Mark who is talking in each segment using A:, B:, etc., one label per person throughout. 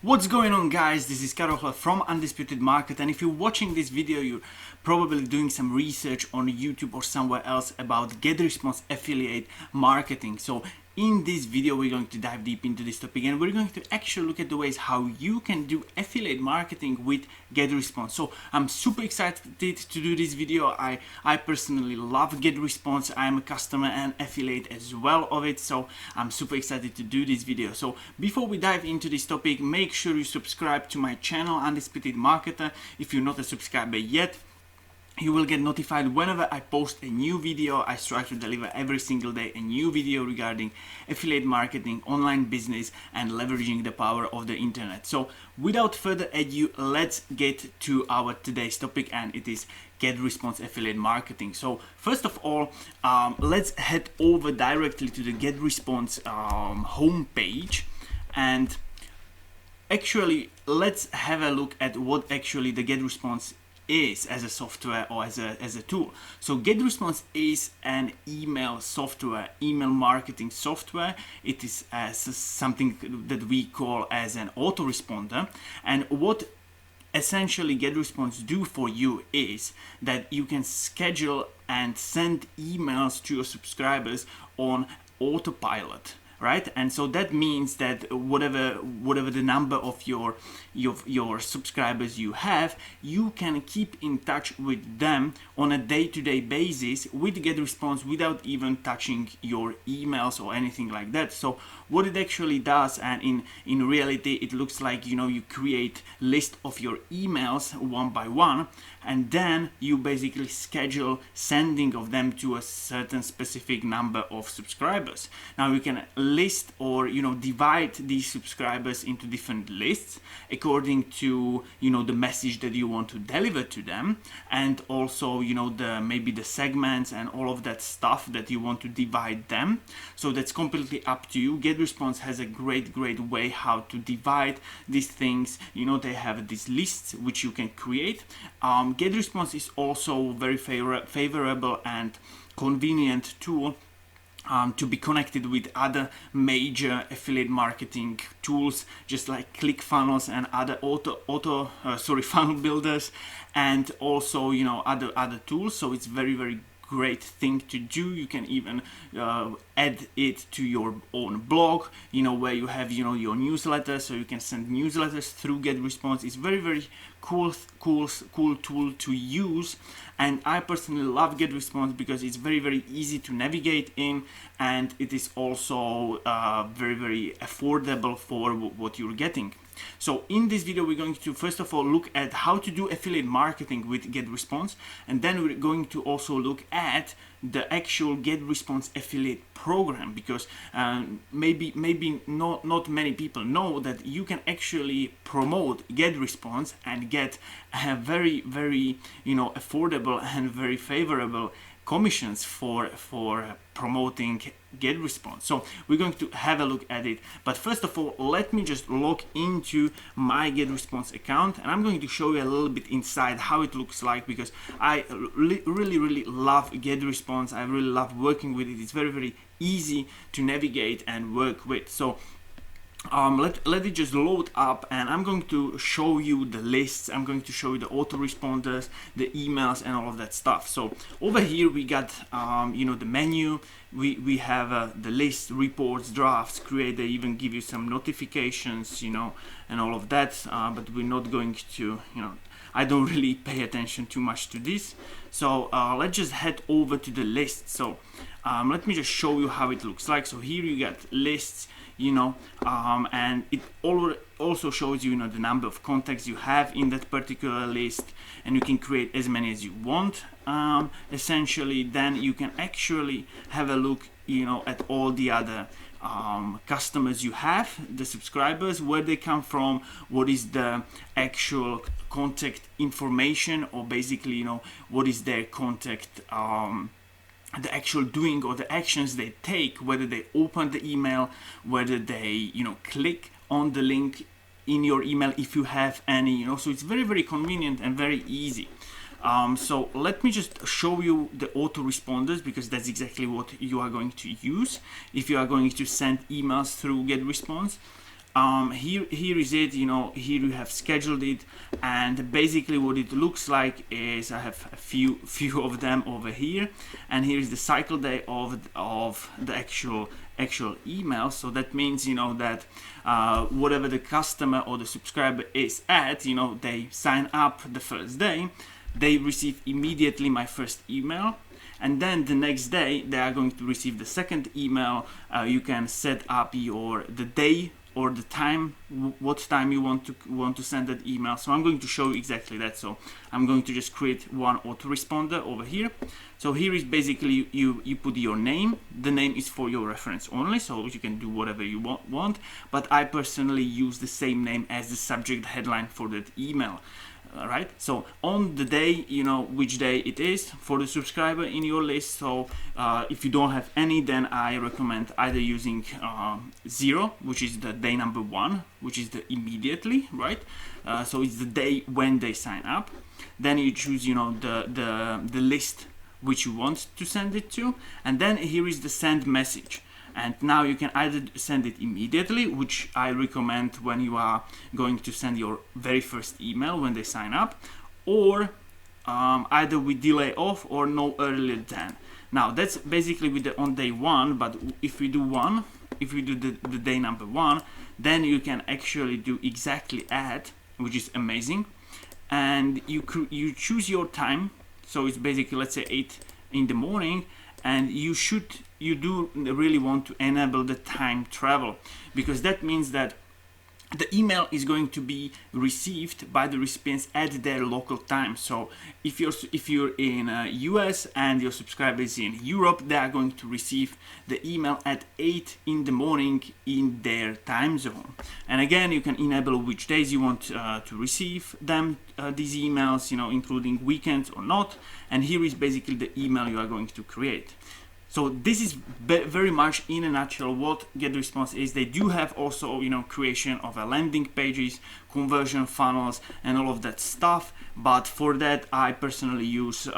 A: What's going on, guys? This is Karol from Undisputed Market, and if you're watching this video, you're probably doing some research on YouTube or somewhere else about Getresponse affiliate marketing. So in this video, we're going to dive deep into this topic, and we're going to actually look at the ways how you can do affiliate marketing with Getresponse. So I'm super excited to do this video. I personally love Getresponse. I'm a customer and affiliate as well of it, so I'm super excited to do this video. So before we dive into this topic, make sure you subscribe to my channel Undisputed Marketer if you're not a subscriber yet. You will get notified whenever I post a new video. I try to deliver every single day a new video regarding affiliate marketing, online business, and leveraging the power of the internet. So without further ado, let's get to our today's topic, and it is Getresponse affiliate marketing. So first of all, let's head over directly to the Getresponse homepage, and actually let's have a look at what actually the Getresponse is as a software or as a tool. So Getresponse is an email software, email marketing software. It is something that we call as an autoresponder, and what essentially Getresponse do for you is that you can schedule and send emails to your subscribers on autopilot. Right, and so that means that whatever the number of your subscribers you have, you can keep in touch with them on a day-to-day basis with Getresponse without even touching your emails or anything like that. So what it actually does, and in reality, it looks like, you know, you create list of your emails one by one, and then you basically schedule sending of them to a certain specific number of subscribers. Now you can list or, you know, divide these subscribers into different lists according to, you know, the message that you want to deliver to them, and also, you know, maybe the segments and all of that stuff that you want to divide them. So that's completely up to you. Getresponse has a great way how to divide these things. You know, they have these lists which you can create. Getresponse is also very favorable and convenient tool to be connected with other major affiliate marketing tools, just like ClickFunnels and other funnel builders, and also, you know, other tools. So it's very great thing to do. You can even add it to your own blog, you know, where you have, you know, your newsletter, so you can send newsletters through Getresponse. It's very cool tool to use, and I personally love Getresponse because it's very easy to navigate in, and it is also very affordable for what you're getting. So in this video, we're going to first of all look at how to do affiliate marketing with Getresponse, and then we're going to also look at the actual Getresponse affiliate program, because maybe not many people know that you can actually promote Getresponse and get a very you know, affordable and very favorable commissions for promoting Getresponse. So we're going to have a look at it, but first of all, let me just log into my Getresponse account, and I'm going to show you a little bit inside how it looks like, because I really love Getresponse. I really love working with it. It's very easy to navigate and work with. So let it just load up, and I'm going to show you the lists. I'm going to show you the autoresponders, the emails, and all of that stuff. So over here we got you know, the menu. We have the list, reports, drafts, create. They even give you some notifications, you know, and all of that. But we're not going to, you know, I don't really pay attention too much to this. So let's just head over to the list. So let me just show you how it looks like. So here you got lists, you know, and it also shows you, you know, the number of contacts you have in that particular list, and you can create as many as you want. Essentially, then you can actually have a look, you know, at all the other customers you have, the subscribers, where they come from, what is the actual contact information, or basically, you know, what is their contact, the actual doing or the actions they take, whether they open the email, whether they, you know, click on the link in your email if you have any, you know. So it's very convenient and very easy. So let me just show you the autoresponders, because that's exactly what you are going to use if you are going to send emails through Getresponse. here is it, you know, here you have scheduled it, and basically what it looks like is I have a few of them over here, and here is the cycle day of the actual email. So that means, you know, that whatever the customer or the subscriber is at, you know, they sign up the first day, they receive immediately my first email, and then the next day they are going to receive the second email. You can set up the day or the time, what time you want to send that email. So I'm going to show you exactly that. So I'm going to just create one autoresponder over here. So here is basically you put your name. The name is for your reference only, so you can do whatever you want. But I personally use the same name as the subject headline for that email. Right, so on the day, you know which day it is for the subscriber in your list. So if you don't have any, then I recommend either using 0, which is the day number 1, which is the immediately, right? So it's the day when they sign up. Then you choose, you know, the list which you want to send it to, and then here is the send message. And now you can either send it immediately, which I recommend when you are going to send your very first email when they sign up, or either with delay off or no earlier than. Now that's basically with on day 1, but if we do the day number 1, then you can actually do exactly at, which is amazing, and you choose your time. So it's basically, let's say 8 in the morning, and you do really want to enable the time travel, because that means that the email is going to be received by the recipients at their local time. So if you're in US and your subscriber is in Europe, they are going to receive the email at 8 in the morning in their time zone. And again, you can enable which days you want to receive them, these emails, you know, including weekends or not. And here is basically the email you are going to create. So this is very much in a nutshell what Getresponse is. They do have also, you know, creation of landing pages, conversion funnels, and all of that stuff. But for that, I personally use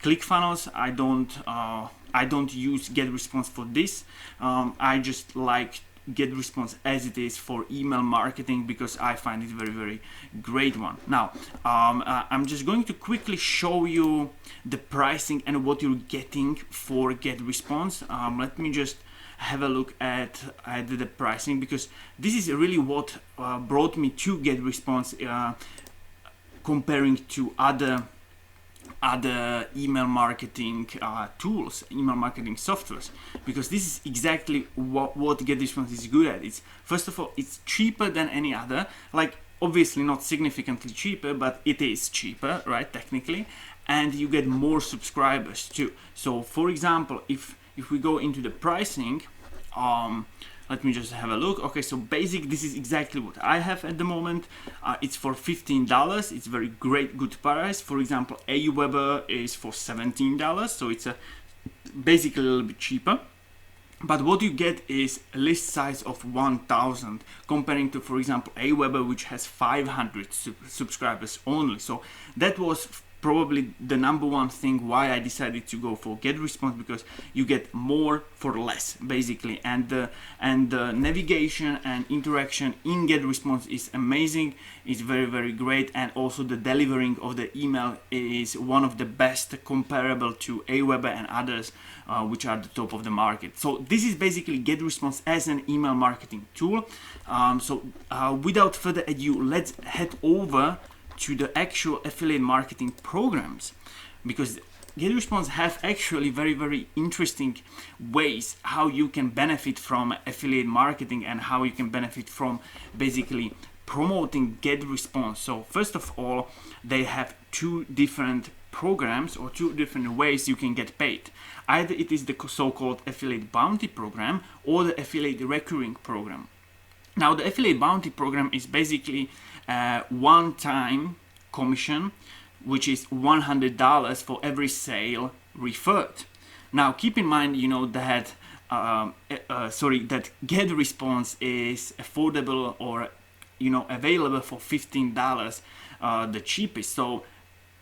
A: ClickFunnels. I don't use Getresponse for this. I just like Getresponse as it is for email marketing, because I find it very great one. Now I'm just going to quickly show you the pricing and what you're getting for Getresponse. Let me just have a look at the pricing, because this is really what brought me to Getresponse, comparing to other email marketing tools, email marketing softwares, because this is exactly what Getresponse is good at. It's, first of all, it's cheaper than any other, like obviously not significantly cheaper, but it is cheaper, right, technically, and you get more subscribers too. So for example, if we go into the pricing, let me just have a look. Okay, so basic, this is exactly what I have at the moment. It's for $15. It's very good price. For example, Aweber is for $17, so it's basically a little bit cheaper. But what you get is a list size of 1,000, comparing to, for example, Aweber, which has 500 subscribers only. So that was probably the number one thing why I decided to go for Getresponse, because you get more for less, basically, and the navigation and interaction in Getresponse is amazing. It's very great, and also the delivering of the email is one of the best, comparable to Aweber and others, which are the top of the market. So this is basically Getresponse as an email marketing tool. Without further ado, let's head over to the actual affiliate marketing programs, because Getresponse have actually very interesting ways how you can benefit from affiliate marketing and how you can benefit from basically promoting Getresponse. So first of all, they have two different programs or two different ways you can get paid. Either it is the so-called affiliate bounty program or the affiliate recurring program. Now the affiliate bounty program is basically one-time commission, which is $100 for every sale referred. Now keep in mind, you know, that that Getresponse is affordable, or you know, available for $15, the cheapest. So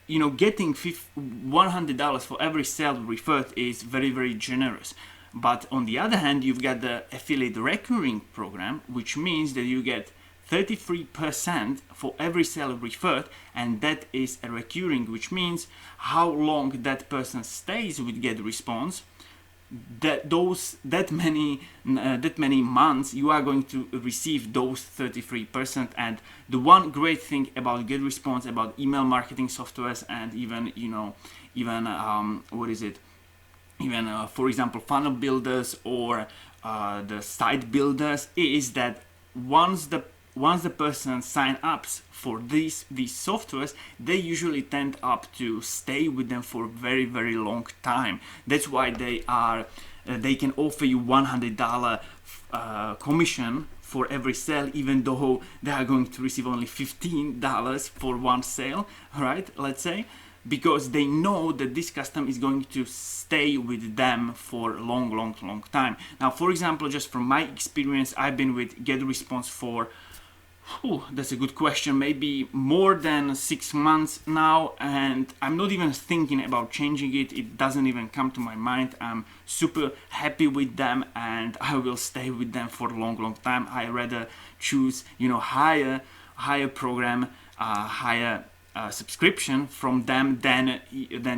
A: you know, getting $100 for every sale referred is very generous. But on the other hand, you've got the affiliate recurring program, which means that you get 33% for every sale referred, and that is a recurring, which means how long that person stays with Getresponse, that many months you are going to receive those 33%. And the one great thing about Getresponse, about email marketing softwares, and even for example funnel builders or the site builders, is that once the person sign ups for these softwares, they usually tend up to stay with them for a very, very long time. That's why they can offer you $100 commission for every sale, even though they are going to receive only $15 for one sale, right? Let's say, because they know that this customer is going to stay with them for a long time. Now, for example, just from my experience, I've been with Getresponse for that's a good question, maybe more than 6 months now, and I'm not even thinking about changing it. It doesn't even come to my mind. I'm super happy with them, and I will stay with them for a long time. I rather choose higher program, higher subscription from them than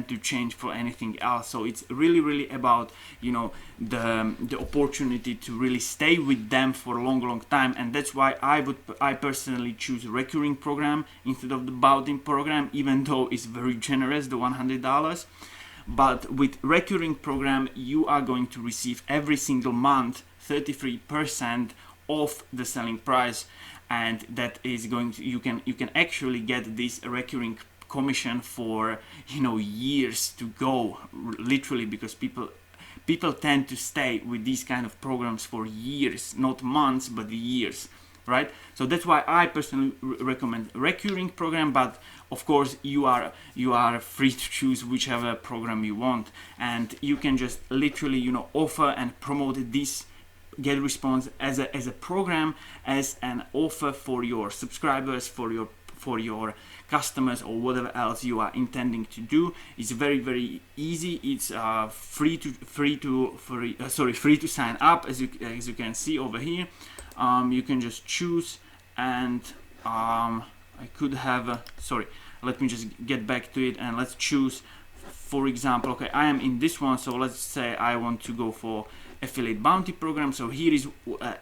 A: to change for anything else. So it's really about the opportunity to really stay with them for a long time, and that's why I personally choose recurring program instead of the bought-in program, even though it's very generous, the $100. But with recurring program, you are going to receive every single month 33% off the selling price, and that is going to, you can actually get this recurring commission for years to go, literally, because people tend to stay with these kind of programs for years, not months but years, right? So that's why I personally recommend recurring program, but of course you are free to choose whichever program you want, and you can just literally offer and promote this Getresponse as a program, as an offer for your subscribers, for your customers, or whatever else you are intending to do. It's very easy. It's free to sign up, as you can see over here. You can just choose, and I could have let me just get back to it, and let's choose, for example, okay, I am in this one, so let's say I want to go for affiliate bounty program. So here is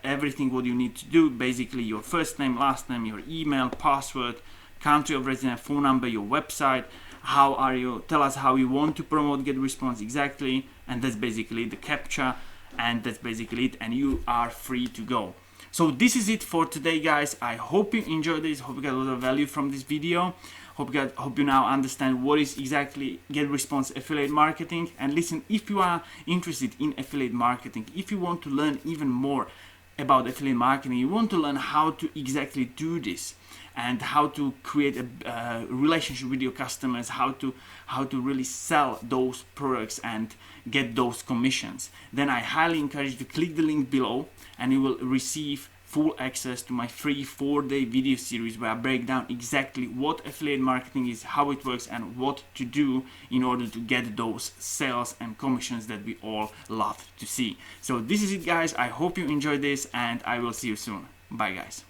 A: everything what you need to do. Basically, your first name, last name, your email, password, country of residence, phone number, your website, tell us how you want to promote Getresponse exactly, and that's basically the captcha, and that's basically it, and you are free to go. So this is it for today, guys. I hope you enjoyed this, hope you got a lot of value from this video. Hope you now understand what is exactly Getresponse affiliate marketing. And listen, if you are interested in affiliate marketing, if you want to learn even more about affiliate marketing, you want to learn how to exactly do this, and how to create a relationship with your customers, how to really sell those products and get those commissions, then I highly encourage you to click the link below, and you will receive full access to my free 4-day video series where I break down exactly what affiliate marketing is, how it works, and what to do in order to get those sales and commissions that we all love to see. So this is it, guys. I hope you enjoyed this, and I will see you soon. Bye, guys.